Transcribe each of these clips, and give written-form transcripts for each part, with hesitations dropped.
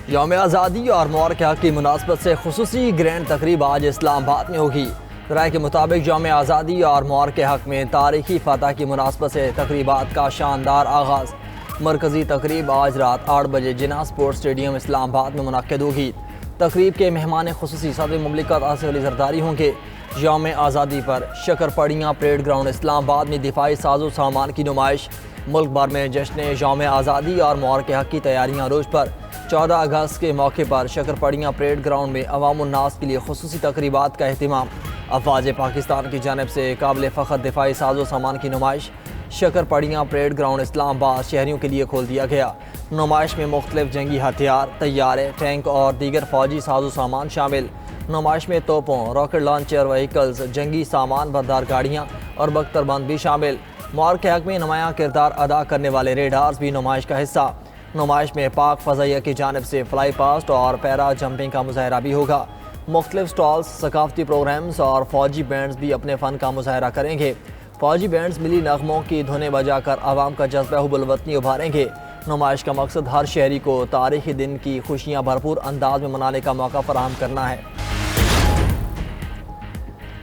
یوم آزادی اور مبارک حق کی مناسبت سے خصوصی گرینڈ تقریب آج اسلام آباد میں ہوگی۔ رائے کے مطابق یوم آزادی اور مبارک حق میں تاریخی فتح کی مناسبت سے تقریبات کا شاندار آغاز۔ مرکزی تقریب آج رات 8 بجے جناح اسپورٹ اسٹیڈیم اسلام آباد میں منعقد ہوگی۔ تقریب کے مہمان خصوصی صدر مملکت آصف علی زرداری ہوں گے۔ یوم آزادی پر شکرپڑیاں پریڈ گراؤنڈ اسلام آباد میں دفاعی ساز و سامان کی نمائش۔ ملک بھر میں جشن یوم آزادی اور مبارک حق کی تیاریاں عروج پر۔ 14 اگست کے موقع پر شکرپڑیاں پریڈ گراؤنڈ میں عوام الناس کے لیے خصوصی تقریبات کا اہتمام۔ افواج پاکستان کی جانب سے قابل فخر دفاعی ساز و سامان کی نمائش۔ شکرپڑیاں پریڈ گراؤنڈ اسلام آباد شہریوں کے لیے کھول دیا گیا۔ نمائش میں مختلف جنگی ہتھیار، طیارے، ٹینک اور دیگر فوجی ساز و سامان شامل۔ نمائش میں توپوں، راکٹ لانچر وہیکلز، جنگی سامان بردار گاڑیاں اور بختر بند بھی شامل۔ مبارک حق میں نمایاں کردار ادا کرنے والے ریڈارز بھی نمائش کا حصہ۔ نمائش میں پاک فضائیہ کی جانب سے فلائی پاسٹ اور پیرا جمپنگ کا مظاہرہ بھی ہوگا۔ مختلف سٹالز، ثقافتی پروگرامز اور فوجی بینڈز بھی اپنے فن کا مظاہرہ کریں گے۔ فوجی بینڈز ملی نغموں کی دھنیں بجا کر عوام کا جذبہ حب الوطنی ابھاریں گے۔ نمائش کا مقصد ہر شہری کو تاریخی دن کی خوشیاں بھرپور انداز میں منانے کا موقع فراہم کرنا ہے۔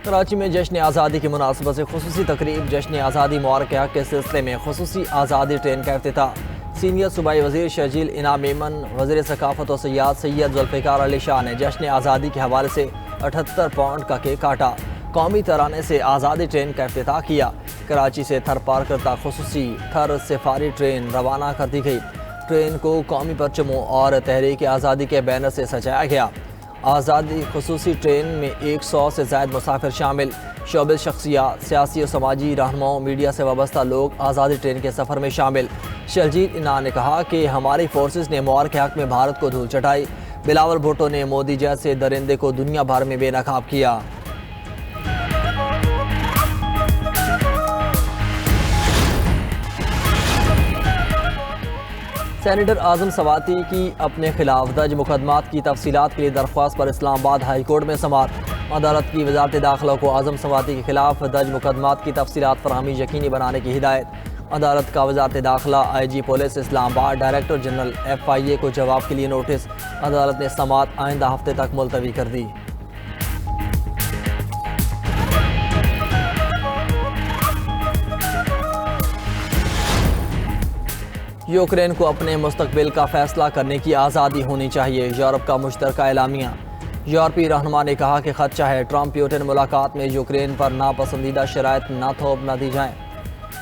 کراچی میں جشن آزادی کی مناسبت سے خصوصی تقریب۔ جشن آزادی مبارک حق کے سلسلے میں خصوصی آزادی ٹرین کا افتتاح۔ سینئر صوبائی وزیر شرجیل انعام میمن، وزیر ثقافت و سیاحت سید ذوالفقار علی شاہ نے جشن آزادی کے حوالے سے 78 پاؤنڈ کا کیک کاٹا۔ قومی ترانے سے آزادی ٹرین کا افتتاح کیا۔ کراچی سے تھر پار کرتا خصوصی تھر سفاری ٹرین روانہ کر دی گئی۔ ٹرین کو قومی پرچموں اور تحریک آزادی کے بینر سے سجایا گیا۔ آزادی خصوصی ٹرین میں 100 سے زائد مسافر شامل۔ شعبہ شخصیات، سیاسی و سماجی رہنماؤں، میڈیا سے وابستہ لوگ آزادی ٹرین کے سفر میں شامل۔ شرجیل انعام نے کہا کہ ہماری فورسز نے مبارک حق میں بھارت کو دھول چٹائی۔ بلاول بھٹو نے مودی جیسے درندے کو دنیا بھر میں بے نقاب کیا۔ سینیٹر اعظم سواتی کی اپنے خلاف درج مقدمات کی تفصیلات کے لیے درخواست پر اسلام آباد ہائی کورٹ میں سماعت۔ عدالت کی وزارت داخلہ کو اعظم سواتی کے خلاف درج مقدمات کی تفصیلات فراہمی یقینی بنانے کی ہدایت۔ عدالت کا وزارت داخلہ، آئی جی پولیس اسلام آباد، ڈائریکٹر جنرل FIA کو جواب کے لیے نوٹس۔ عدالت نے سماعت آئندہ ہفتے تک ملتوی کر دی۔ یوکرین کو اپنے مستقبل کا فیصلہ کرنے کی آزادی ہونی چاہیے، یورپ کا مشترکہ اعلامیہ۔ یورپی رہنما نے کہا کہ خدشہ ہے ٹرمپ پیوٹن ملاقات میں یوکرین پر ناپسندیدہ شرائط نہ تھوپ نہ دی جائیں۔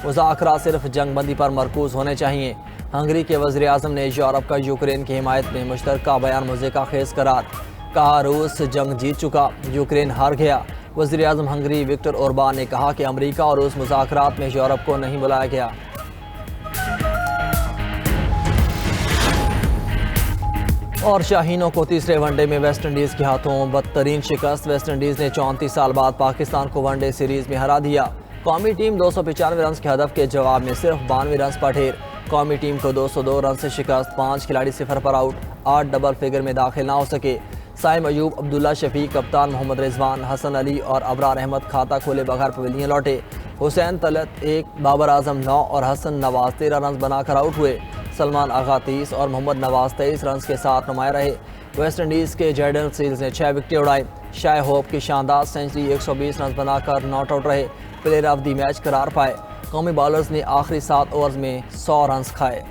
مذاکرات صرف جنگ بندی پر مرکوز ہونے چاہیے۔ ہنگری کے وزیر اعظم نے یورپ کا یوکرین کی حمایت میں مشترکہ بیان مضحکہ خیز قرار۔ کہا روس جنگ جیت چکا، یوکرین ہار گیا۔ وزیر اعظم ہنگری وکٹر اوربان نے کہا کہ امریکہ اور روس مذاکرات میں یورپ کو نہیں بلایا گیا۔ اور شاہینوں کو تیسرے ون ڈے میں ویسٹ انڈیز کے ہاتھوں بدترین شکست۔ ویسٹ انڈیز نے 34 سال بعد پاکستان کو ون ڈے سیریز میں ہرا دیا۔ قومی ٹیم 295 رنز کے ہدف کے جواب میں صرف 92 رنز پر ڈھیر۔ قومی ٹیم کو 202 رن سے شکست، 5 کھلاڑی 0 پر آؤٹ، 8 ڈبل فگر میں داخل نہ ہو سکے۔ سائم ایوب، عبداللہ شفیق، کپتان محمد رضوان، حسن علی اور ابرار احمد کھاتا کھولے بغیر پویلین لوٹے۔ حسین طلعت 1، بابر اعظم 9 اور حسن نواز 13 رنز بنا کر آؤٹ ہوئے۔ سلمان آغا 30 اور محمد نواز 23 رنز کے ساتھ نمایاں رہے۔ ویسٹ انڈیز کے جیڈن سیلز نے 6 وکٹیں اڑائیں۔ شائے ہوپ کی شاندار سینچری 120 رنز بنا کر ناٹ آؤٹ رہے، پلیئر آف دی میچ قرار پائے۔ قومی بالرز نے آخری 7 اوورز میں 100 رنز کھائے۔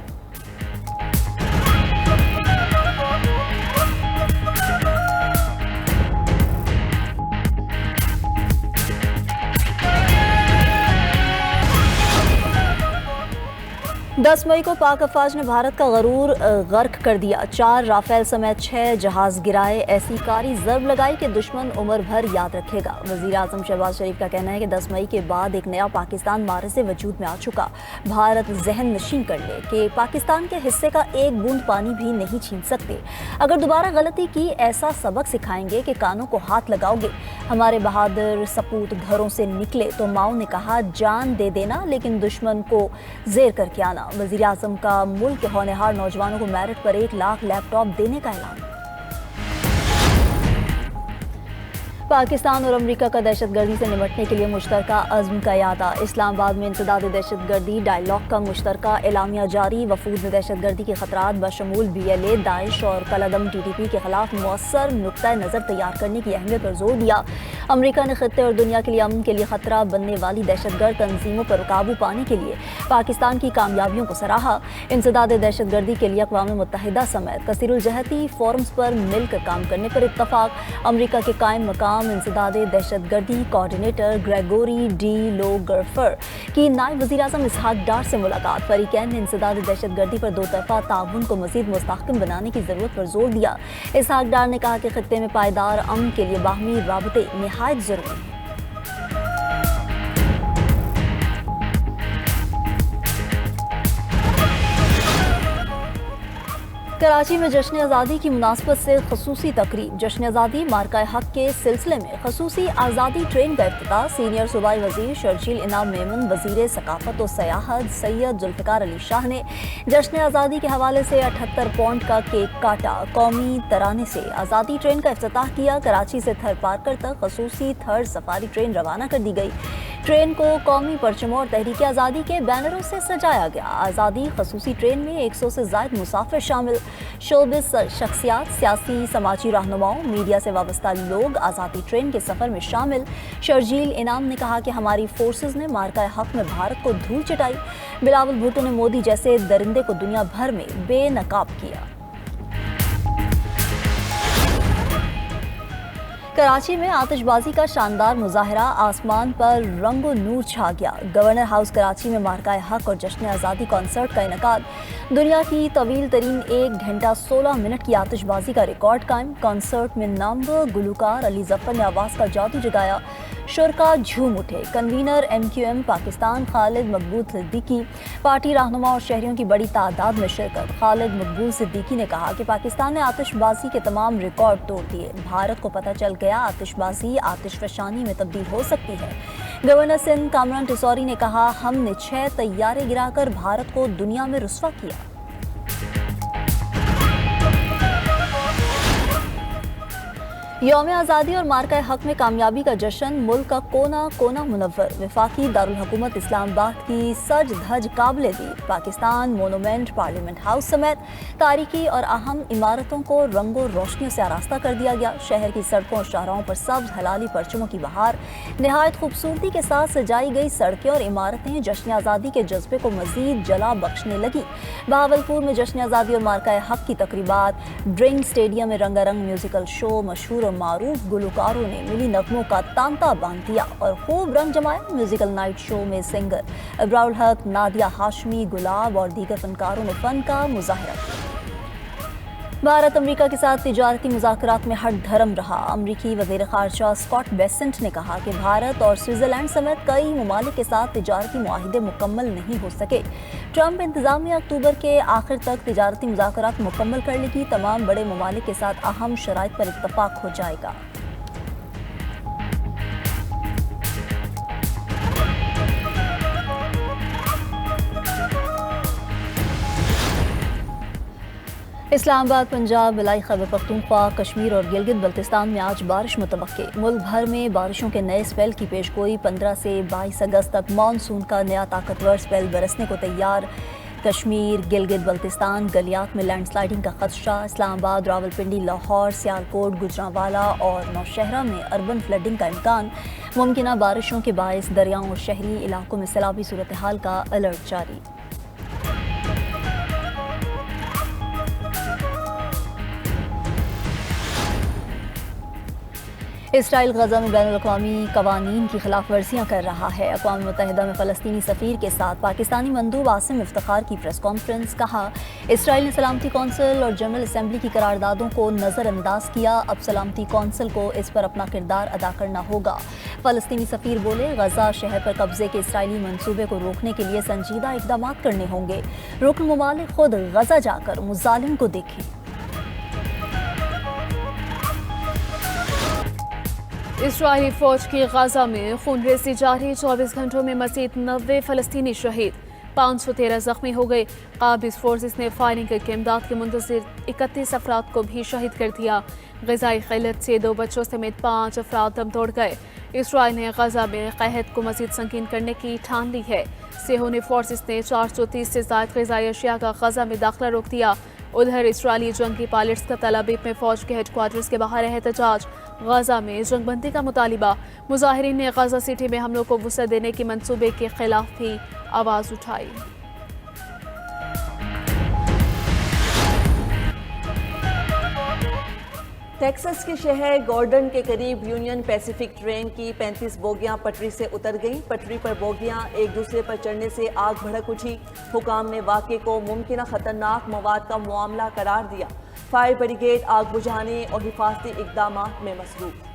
دس مئی کو پاک افواج نے بھارت کا غرور غرق کر دیا۔ 4 رافیل سمیت 6 جہاز گرائے، ایسی کاری ضرب لگائی کہ دشمن عمر بھر یاد رکھے گا۔ وزیر اعظم شہباز شریف کا کہنا ہے کہ 10 مئی کے بعد ایک نیا پاکستان مارز وجود میں آ چکا۔ بھارت ذہن نشین کر لے کہ پاکستان کے حصے کا ایک بوند پانی بھی نہیں چھین سکتے۔ اگر دوبارہ غلطی کی ایسا سبق سکھائیں گے کہ کانوں کو ہاتھ لگاؤ گے۔ ہمارے بہادر سپوت گھروں سے نکلے تو ماؤں نے کہا جان دے دینا لیکن دشمن کو زیر کر کے آنا۔ وزیر اعظم کا ملک کے ہونہار نوجوانوں کو میرٹ پر 1 لاکھ لیپ ٹاپ دینے کا اعلان۔ पाकिस्तान और अमेरिका का दहशतगर्दी से निपटने के लिए मुश्तरका अज़्म का यादा। इस्लामाबाद में इंसदाद दहशतगर्दी डायलॉग का मुश्तरका एलामिया जारी। वफूद ने दहशतगर्दी के खतरात बशमूल BLA, दाइश और कलअदम TTP के खिलाफ मौसर नुक्ता नज़र तैयार करने की अहमियत पर जोर दिया। अमेरिका ने खत्ते और दुनिया के लिए अमन के लिए खतरा बनने वाली दहशतगर्द तंजीमों पर काबू पाने के लिए पाकिस्तान की कामयाबियों को सराहा। इंसदाद दहशतगर्दी के लिए अक़वाम मुत्तहिदा समेत कसीरुल जहती फोरम्स पर मिलकर काम करने पर इत्तफाक। अमेरिका के कायम मकाम इंसदाद दहशतगर्दी कोऑर्डिनेटर ग्रेगोरी डी लोगरफर की नायब वज़ीर-ए-आज़म इसहाक डार से मुलाकात। फरीकैन ने इंसदाद दहशतगर्दी पर दो तरफ़ा ताउन को मज़ीद मुस्तहकम बनाने की ज़रूरत पर जोर दिया। इसहाक डार ने कहा कि खित्ते में पायदार अमन के लिए बाहमी राबते निहायत ज़रूरी हैं। कराची में जश्न आज़ादी की मुनासबत से खसूसी तकरीब। जश्न आज़ादी मार्का हक के सिलसिले में खसूसी आज़ादी ट्रेन का इफ्तिताह। सीनियर सूबाई वज़ीर शर्जील इनाम मेमन, वज़ीर सकाफ़त और सयाहत सैयद जुल्फ़िकार अली शाह ने जश्न आज़ादी के हवाले से 78 पौंड का केक काटा। कौमी तराने से आज़ादी ट्रेन का इफ्तिताह किया। कराची से थर पार्कर तक खसूसी थर्ड सफारी ट्रेन रवाना कर दी गई। ट्रेन को कौमी परचमों और तहरीक आज़ादी के बैनरों से सजाया गया। आज़ादी खसूसी ट्रेन में 100 से ज़ायद मुसाफिर शामिल। शोबिस शख्सियात, सियासी समाजी रहनुमाओं, मीडिया से वाबस्ता लोग आज़ादी ट्रेन के सफ़र में शामिल। शर्जील इनाम ने कहा कि हमारी फोर्सेस ने मार्का हक में भारत को धूल चटाई। बिलावल भुट्टो ने मोदी जैसे दरिंदे को दुनिया भर में बेनकाब किया। कराची में आतिशबाजी का शानदार मुजाहरा, आसमान पर रंगो नूर छा गया। गवर्नर हाउस कराची में मार्का हक और जश्न आज़ादी कॉन्सर्ट का इनेकाद। दुनिया की तवील तरीन 1 घंटा 16 मिनट की आतिशबाजी का रिकॉर्ड कायम। कॉन्सर्ट में नामवर गुलकार अली ज़फ़र ने आवाज़ का जादू जगाया। शुरका झूम उठे। कन्वीनर MQM पाकिस्तान खालिद मकबूल सिद्दीकी, पार्टी रहनुमा और शहरियों की बड़ी तादाद में शिरकत। खालिद मकबूल सिद्दीकी ने कहा कि पाकिस्तान ने आतिशबाजी के तमाम रिकॉर्ड तोड़ दिए। भारत को पता चल गया आतिशबाजी आतिशफशानी में तब्दील हो सकती है। गवर्नर सिंध कामरान टिसौरी ने कहा, हमने 6 तैयारे गिराकर भारत को दुनिया में रुस्वा किया। यौम आज़ादी और मार्का हक में कामयाबी का जश्न, मुल्क का कोना कोना मुनव्वर। वफाकी दारुल हुकूमत इस्लामाबाद की सज धज काबिल दीद पाकिस्तान मोनूमेंट, पार्लियामेंट हाउस समेत तारीखी और अहम इमारतों को रंगों रोशनियों से आरास्ता कर दिया गया। शहर की सड़कों और शाहराहों पर सब्ज हलाली परचमों की बहार। नहायत खूबसूरती के साथ सजाई गई सड़कें और इमारतें जश्न आज़ादी के जज्बे को मजीद जला बख्शने लगी। बहावलपुर में जश्न आज़ादी और मार्का हक की तकरीबात। ड्रिंक स्टेडियम में रंगारंग म्यूजिकल शो। मशहूर मारूफ गुलकारों ने मिली नगमों का तांता बांध दिया और खूब रंग जमाया। म्यूजिकल नाइट शो में सिंगर इब्राउल हक, नादिया हाशमी, गुलाब और दीगर फनकारों ने फन का मुजाहरा किया। भारत अमेरिका के साथ तिजारती मुज़ाकरात में हट धर्म रहा। अमरीकी वज़ीर ख़ारजा स्कॉट बेसेंट ने कहा कि भारत और स्विट्ज़रलैंड समेत कई ममालिक के साथ तिजारती मुआहिदे मुकम्मल नहीं हो सके। ट्रंप इंतज़ामिया अक्टूबर के आखिर तक तिजारती मुज़ाकरात मुकम्मल कर लेगी। तमाम बड़े ममालिक के साथ अहम शराइत पर इत्तफ़ाक हो जाएगा। इस्लामाबाद, पंजाब, मलाई खैबर पख्तूनख्वा, कश्मीर और गिलगित बल्तिस्तान में आज बारिश मुतवक्के। मुल्क भर में बारिशों के नए स्पेल की पेशगोई। 15 से 22 अगस्त तक मानसून का नया ताकतवर स्पेल बरसने को तैयार। कश्मीर, गिलगित बल्तिस्तान, गलियात में लैंडस्लाइडिंग का खदशा। इस्लामाबाद, रावलपिंडी, लाहौर, सियालकोट, गुजरांवाला और नौशहरा में अर्बन फ्लडिंग का इम्कान। मुमकिना बारिशों के बायस दरियाओं और शहरी इलाकों में सैलाबी सूरत हाल का अलर्ट जारी। इसराइल गजा में बैनुल-अक़वामी कवानीन की खिलाफ वर्जियाँ कर रहा है। अक़वाम मुत्तहिदा में फ़लस्तीनी सफ़ीर के साथ पाकिस्तानी मंदूब आसिम इफ्तिखार की प्रेस कॉन्फ्रेंस। कहा, इसराइल ने सलामती कौंसिल और जनरल असम्बली की करारदादों को नज़रअंदाज किया। अब सलामती कौंसिल को इस पर अपना किरदार अदा करना होगा। फ़लस्तीनी सफ़ीर बोले, गजा शहर पर कब्जे के इसराइली मंसूबे को रोकने के लिए संजीदा इक़दाम करने होंगे। रुकन ममालिक खुद गजा जाकर मुज़ालिम को देखें। इस्राइली फौज की गजा में खूनरेज़ी जारी। 24 घंटों में मज़ीद 90 फ़लस्तीनी शहीद। 513 जख्मी हो गए। काबिज फोर्सेस ने फायरिंग करके इमदाद के मुंतज़िर 31 अफराद को भी शहीद कर दिया। ग़िज़ाई क़िल्लत से 2 बच्चों समेत 5 अफराद दम तोड़ गए। इसराइल ने गजा में कहत को मज़ीद संगीन करने की ठान ली है। सेहूनी फोर्सेस ने 430 से ज़ायद ग़िज़ाई अशिया का गजा में दाखिला रोक दिया। उधर इसराइली जंगी पायलट्स का तल अवीव में फ़ौज के हेडक्वार्टर्स के बाहर एहतजाज। गजा में जंगबंदी का मुतालिबा। मुजाहिरीन ने गजा सिटी में हमलों को वुसअत देने के मंसूबे के खिलाफ भी आवाज़ उठाई। टेक्सास के शहर गॉर्डन के करीब यूनियन पैसिफिक ट्रेन की 35 बोगियां पटरी से उतर गईं। पटरी पर बोगियां एक दूसरे पर चढ़ने से आग भड़क उठी। हुकाम ने वाक़े को मुमकिन खतरनाक मवाद का मामला करार दिया। फायर ब्रिगेड आग बुझाने और हिफाजती इक़दामात में मसरूफ़।